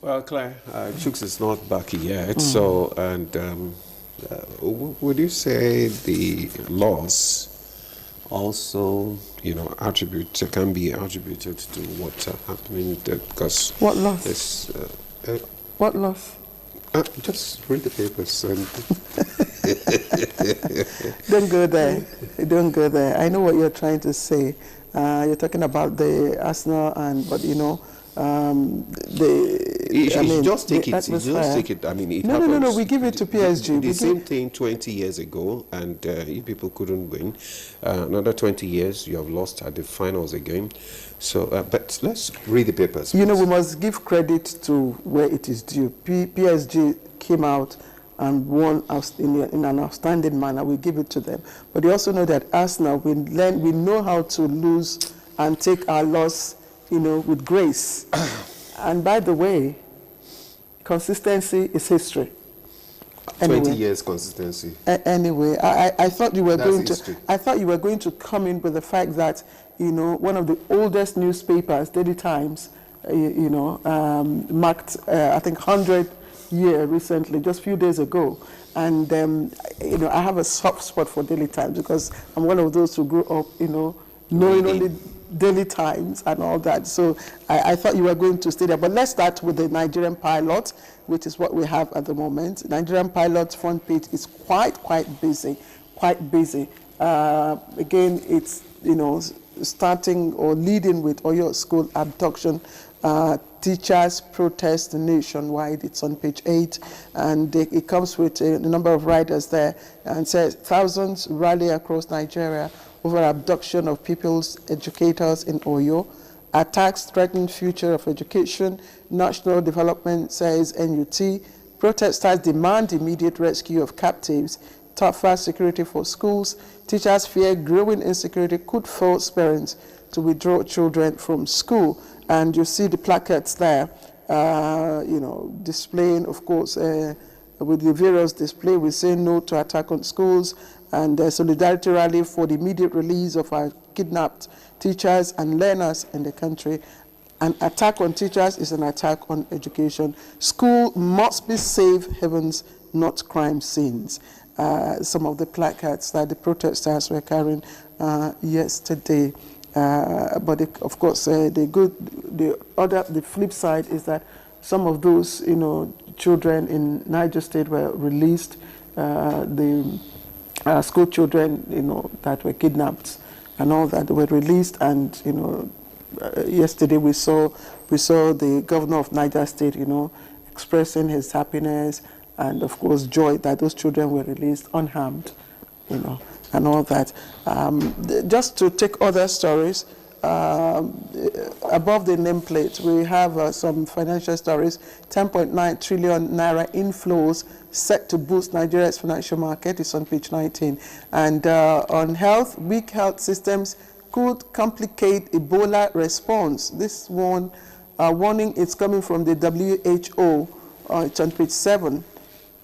Well, Claire, Chooks is not back yet. So, and would you say the loss also, can be attributed to what's happening? Because What loss? this, What loss? just read the papers and Don't go there. Don't go there. I know what you're trying to say. You're talking about the Arsenal just take it. I mean, it happens. No. We give it to PSG. The same thing 20 years ago, and you people couldn't win. Another 20 years, you have lost at the finals again. So, but let's read the papers. We must give credit to where it is due. PSG came out and won in an outstanding manner. We give it to them. But you also know that Arsenal, we know how to lose and take our loss, with grace. And by the way, consistency is history. 20 years consistency. Anyway, I thought you were history. I thought you were going to come in with the fact that one of the oldest newspapers, Daily Times, marked I think 100 year recently, just a few days ago, and I have a soft spot for Daily Times because I'm one of those who grew up, knowing only Daily Times and all that. So I thought you were going to stay there. But let's start with the Nigerian pilot, which is what we have at the moment. Nigerian pilot's front page is quite busy. Again, it's, starting or leading with Oyo School abduction. Teachers protest nationwide. It's on page 8, and it comes with a number of riders there, and says thousands rally across Nigeria over abduction of pupils, educators in Oyo. Attacks threaten future of education. National development, says NUT. Protesters demand immediate rescue of captives. Tougher security for schools. Teachers fear growing insecurity could force parents to withdraw children from school. And you see the placards there, displaying, of course, with the various display, we say no to attack on schools, and solidarity rally for the immediate release of our kidnapped teachers and learners in the country. An attack on teachers is an attack on education. School must be safe havens, not crime scenes. Some of the placards that the protesters were carrying yesterday. But of course, the flip side is that some of those, children in Niger State were released. The school children, that were kidnapped and all that were released. And yesterday we saw the governor of Niger State, expressing his happiness and of course joy that those children were released unharmed, and all that. Just to take other stories, above the nameplate, we have some financial stories. 10.9 trillion naira inflows set to boost Nigeria's financial market. It's on page 19. And on health, weak health systems could complicate Ebola response. This warning is coming from the WHO. It's on page 7.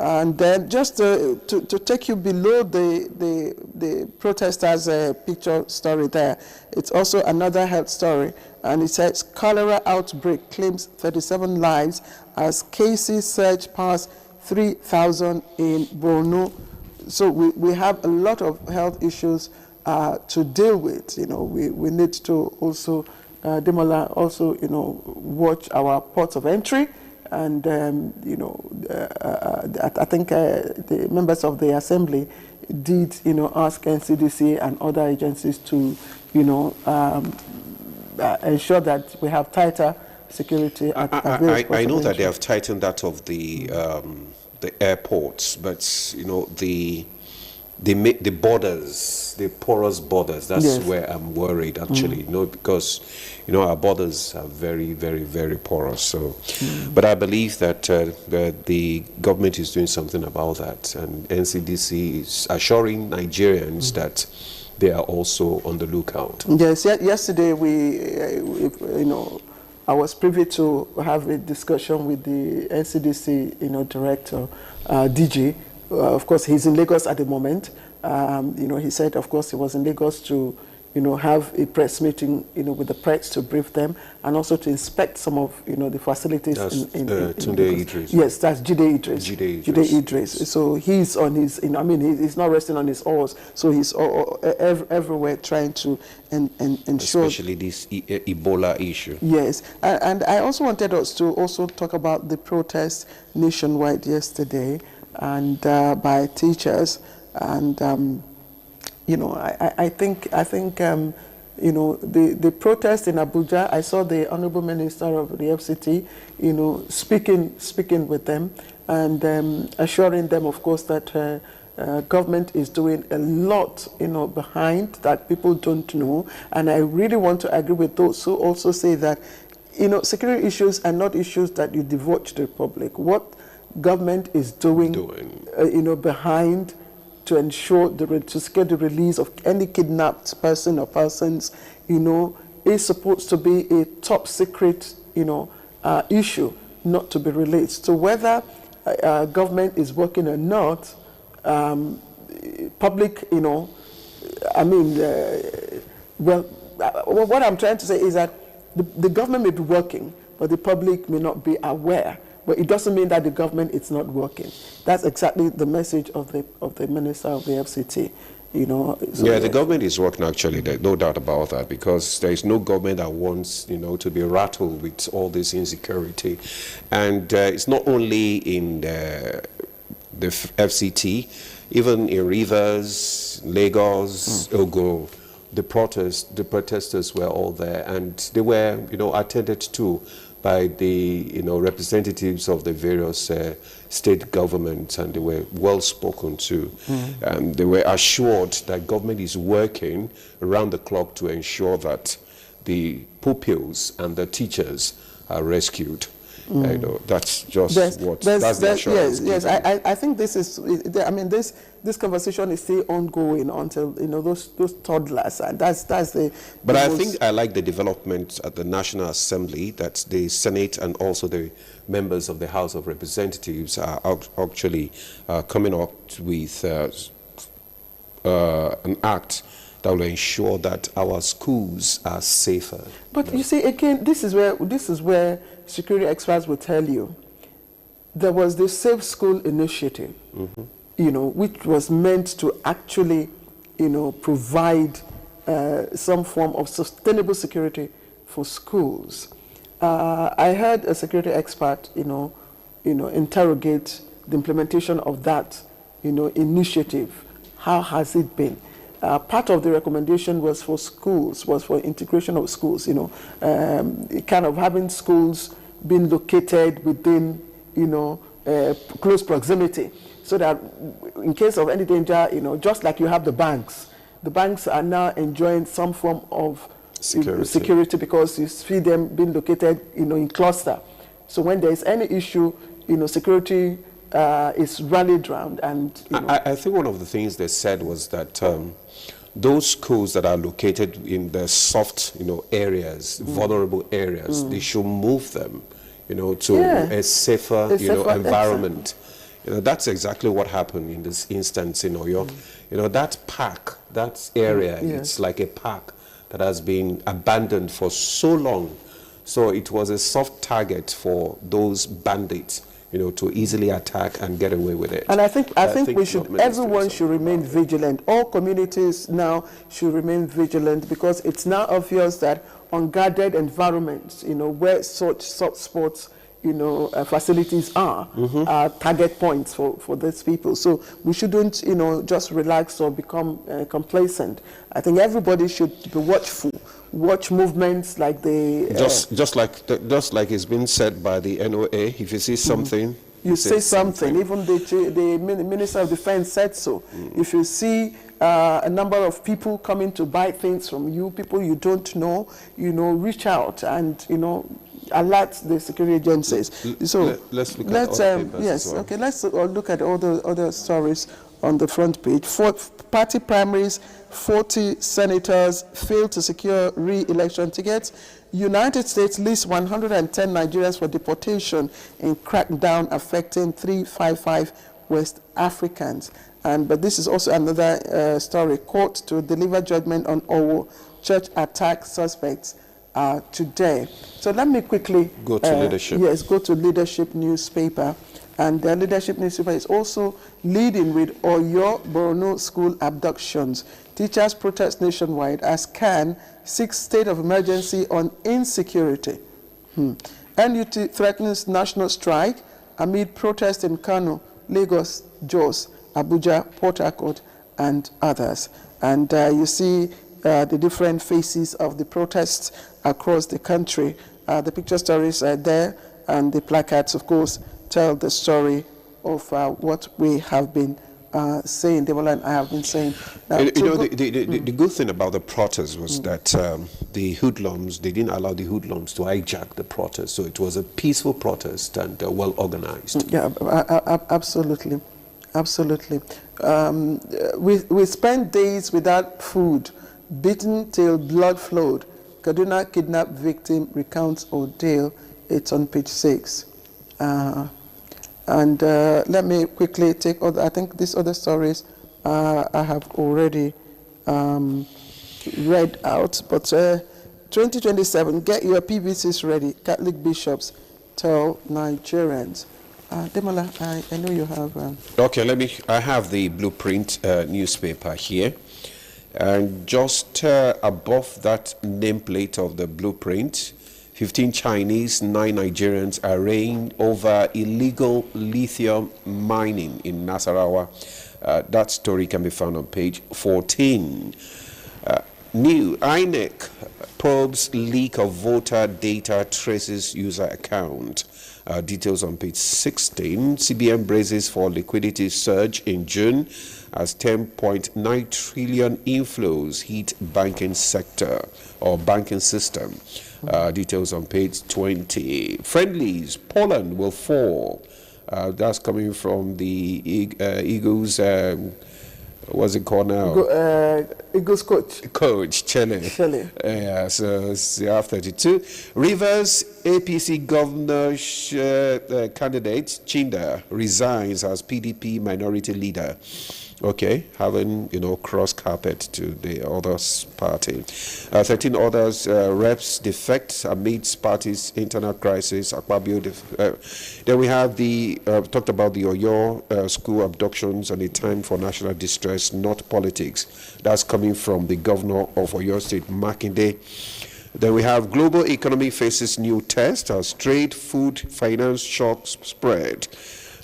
And then just to take you below the protesters' picture story there, it's also another health story. And it says, cholera outbreak claims 37 lives as cases surge past 3,000 in Borno. So we have a lot of health issues to deal with. We need to also, Demola, also, watch our ports of entry. And, I think the members of the Assembly did, ask NCDC and other agencies to, ensure that we have tighter security at various ports. I know that they have tightened that of the airports, but, the borders, the porous borders, that's yes. where I'm worried actually, because, our borders are very, very, very porous. So, but I believe that the government is doing something about that, and NCDC is assuring Nigerians that they are also on the lookout. Yes, yesterday I was privy to have a discussion with the NCDC, director, DG. Of course, he's in Lagos at the moment. He said, of course, he was in Lagos to, have a press meeting, with the press to brief them, and also to inspect some of, the facilities. That's in Tunde Idris. Yes, that's Jide Idris. Jide Idris. So he's on his, he's not resting on his oars. So he's everywhere trying to ensure. Especially this Ebola issue. Yes, and I also wanted us to also talk about the protest nationwide yesterday, and by teachers, and I think the protest in Abuja. I saw the Honourable Minister of the FCT, speaking with them, and assuring them, of course, that government is doing a lot, behind that people don't know. And I really want to agree with those who also say that, security issues are not issues that you divulge to the public. What government is doing. Behind, to ensure to secure the release of any kidnapped person or persons, is supposed to be a top secret, issue, not to be released. So whether government is working or not, public, what I'm trying to say is that the government may be working, but the public may not be aware. But it doesn't mean that the government is not working. That's exactly the message of the Minister of the FCT. So the government is working, actually. There's no doubt about that, because there is no government that wants, to be rattled with all this insecurity. And it's not only in the FCT, even in Rivers, Lagos, Ogo, the protesters were all there, and they were, attended to by the representatives of the various state governments, and they were well spoken to. They were assured that government is working around the clock to ensure that the pupils and the teachers are rescued. That's just that's the assurance. Yes. I think this is. This conversation is still ongoing until those toddlers, and that's the. But I think I like the development at the National Assembly, that the Senate and also the members of the House of Representatives are actually coming up with an act that will ensure that our schools are safer. But you see, again, this is where security experts will tell you there was the Safe School Initiative, which was meant to actually, provide some form of sustainable security for schools. I heard a security expert, interrogate the implementation of that, initiative. How has it been? Part of the recommendation was for schools, was for integration of schools, kind of having schools being located within, close proximity, so that in case of any danger, just like you have the banks are now enjoying some form of security because you see them being located, in cluster. So when there is any issue, security is rallied around. And I think one of the things they said was that those schools that are located in the soft, areas, vulnerable areas, they should move them, to a safer, environment. That's exactly what happened in this instance in Oyo. That park, that area, it's like a park that has been abandoned for so long. So it was a soft target for those bandits, to easily attack and get away with it. And I think everyone should remain vigilant. All communities now should remain vigilant, because it's now obvious that unguarded environments, where such spots, facilities are target points for these people. So we shouldn't, just relax or become complacent. I think everybody should be watchful. Watch movements like the just like it's been said by the NOA. If you see something, you say something. Even the Minister of Defense said so. If you see a number of people coming to buy things from you, people you don't know, reach out and alert the security agencies. So let's look at other papers yes, as well. okay. Let's look at all the other stories on the front page. Party primaries, 40 senators failed to secure re-election tickets. United States lists 110 Nigerians for deportation in crackdown affecting 355 West Africans. But this is also another story. Court to deliver judgment on Owo church attack suspects today. So let me quickly go to leadership. Yes, go to leadership newspaper. And the leadership newspaper is also leading with Oyo Borno school abductions. Teachers protest nationwide as CAN seeks state of emergency on insecurity. NUT threatens national strike amid protest in Kano, Lagos, Jos, Abuja, Port Harcourt, and others. And you see the different faces of the protests across the country. The picture stories are there, and the placards, of course, tell the story of what we have been saying, Demola and I have been saying. Now, the good thing about the protest was that the hoodlums, they didn't allow the hoodlums to hijack the protest. So it was a peaceful protest and well organized. Yeah, absolutely. Absolutely. We spent days without food, beaten till blood flowed. Kaduna kidnapped victim recounts ordeal. It's on page 6. And let me quickly take other, I think these other stories I have already read out. But 2027, get your PVCs ready. Catholic bishops tell Nigerians. Demola, I know you have... Okay, I have the Blueprint newspaper here. And just above that nameplate of the Blueprint, 15 Chinese, 9 Nigerians arraigned over illegal lithium mining in Nasarawa. That story can be found on page 14. New INEC probes leak of voter data traces user account. Details on page 16. CBN braces for liquidity surge in June as 10.9 trillion inflows hit banking sector or banking system. Details on page 20. Friendlies, Poland will fall. That's coming from the Eagles, what's it called now? Eagles coach. Coach, Chele. So it's F32. Rivers APC governor candidate, Chinda, resigns as PDP minority leader. Okay, having, cross carpet to the others party. 13 others reps defect amidst party's internal crisis. Then we have talked about the Oyo school abductions and the time for national distress, not politics. That's coming from the governor of Oyo State, Makinde. Then we have global economy faces new test as trade, food, finance shocks spread.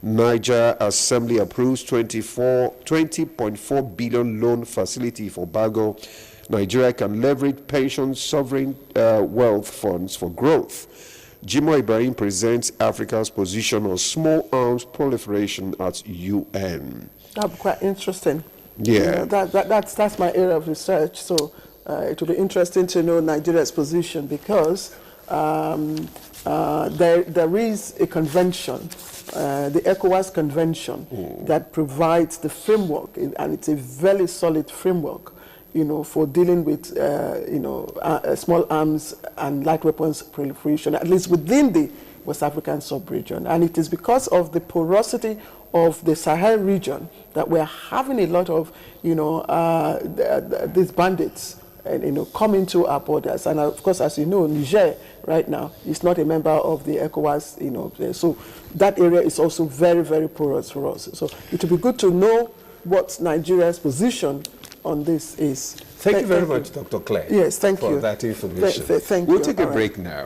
Niger Assembly approves 20.4 billion loan facility for Bago. Nigeria can leverage pension sovereign wealth funds for growth. Jimo Ibrahim presents Africa's position on small arms proliferation at UN. That'd be quite interesting. Yeah. That's my area of research. So it will be interesting to know Nigeria's position because there is a convention, the ECOWAS convention, that provides the framework, and it's a very solid framework, for dealing with, small arms and light weapons proliferation, at least within the West African sub-region. And it is because of the porosity of the Sahel region that we're having a lot of, these bandits and come into our borders. And of course, as you know, Niger right now is not a member of the ECOWAS, so that area is also very, very porous for us. So it would be good to know what Nigeria's position on this is. Thank you very much, Dr. Claire. Yes, thank you. For that information. Thank you. We'll take a break now.